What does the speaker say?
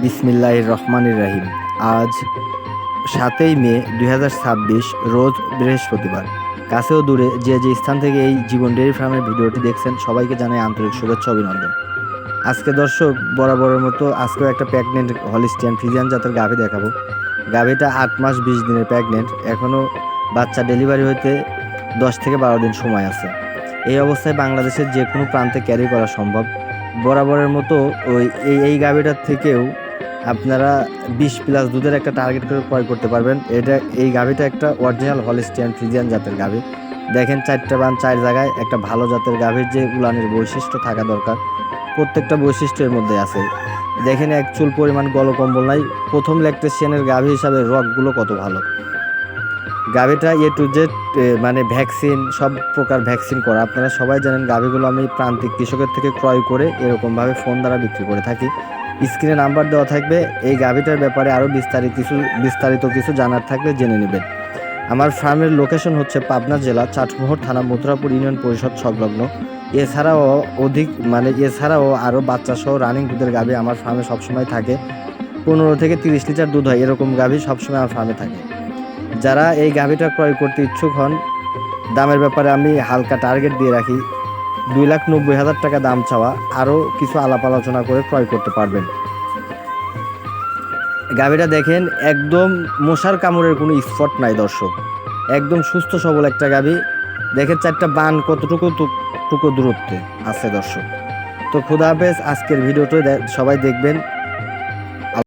বিসমিল্লাহির রহমানির রহিম। আজ ৭ই মে ২০২৬ রোজ বৃহস্পতিবার। কাছেও দূরে যে স্থান থেকে এই জীবন ডেইরি ফার্মের ভিডিওটি দেখছেন সবাইকে জানাই আন্তরিক শুভেচ্ছা অভিনন্দন। আজকে দর্শক বরাবরের মতো আজকেও একটা প্রেগনেন্ট হলিস্টিয়ান ফ্রিজিয়ান জাতের গাভী দেখাবো। গাভীটা ৮ মাস ২০ দিনের প্রেগনেন্ট, এখনও বাচ্চা ডেলিভারি হইতে ১০ থেকে ১২ দিন সময় আছে। এই অবস্থায় বাংলাদেশের যে কোনো প্রান্তে ক্যারি করা সম্ভব। বরাবরের মতো এই গাভীটার থেকেও আপনারা 20+ দুধের একটা টার্গেট করে ক্রয় করতে পারবেন। এই গাভীটা একটা অরিজিনাল হলিস্টিয়ান ফ্রিজিয়ান জাতের গাভী। দেখেন 4টা বান 4 জায়গায় একটা ভালো জাতের গাভীর যে উলানের বৈশিষ্ট্য থাকা দরকার প্রত্যেকটা বৈশিষ্ট্যের মধ্যে আছে। দেখেন এক চুল পরিমাণ গলকম্বল নাই। প্রথম ল্যাকটেশনের গাভী হিসাবে রগগুলো কত ভালো। গাভীটা এ টু জেড মানে ভ্যাকসিন, সব প্রকার ভ্যাকসিন করা। আপনারা সবাই জানেন গাভীগুলো আমি প্রান্তিক কৃষকের থেকে ক্রয় করে এরকমভাবে ফোন দ্বারা বিক্রি করে থাকি। স্ক্রিনে নাম্বার দেওয়া থাকবে। এই গাভীটার ব্যাপারে আরও বিস্তারিত কিছু জানার থাকলে জেনে নেবেন। আমার ফার্মের লোকেশন হচ্ছে পাবনা জেলা চাটমোহর থানা মথুরাপুর ইউনিয়ন পরিষদ সংলগ্ন। এছাড়াও আরও বাচ্চা সহ রানিং দুধের গাভী আমার ফার্মে সবসময় থাকে। 15 থেকে 30 লিটার দুধ হয় এরকম গাভী সবসময় আমার ফার্মে থাকে। যারা এই গাভীটা ক্রয় করতে ইচ্ছুক হন, দামের ব্যাপারে আমি হালকা টার্গেট দিয়ে রাখি। 2,90,000 টাকা দাম চাওয়া, আরও কিছু আলাপ আলোচনা করে ক্রয় করতে পারবেন। গাভীটা দেখেন একদম মশার কামড়ের কোনো স্পট নাই দর্শক, একদম সুস্থ সবল একটা গাভী। দেখেন 4টা বান কতটুকু দূরত্বে আছে দর্শক। তো খুদা হাফেজ। আজকের ভিডিওটা সবাই দেখবেন।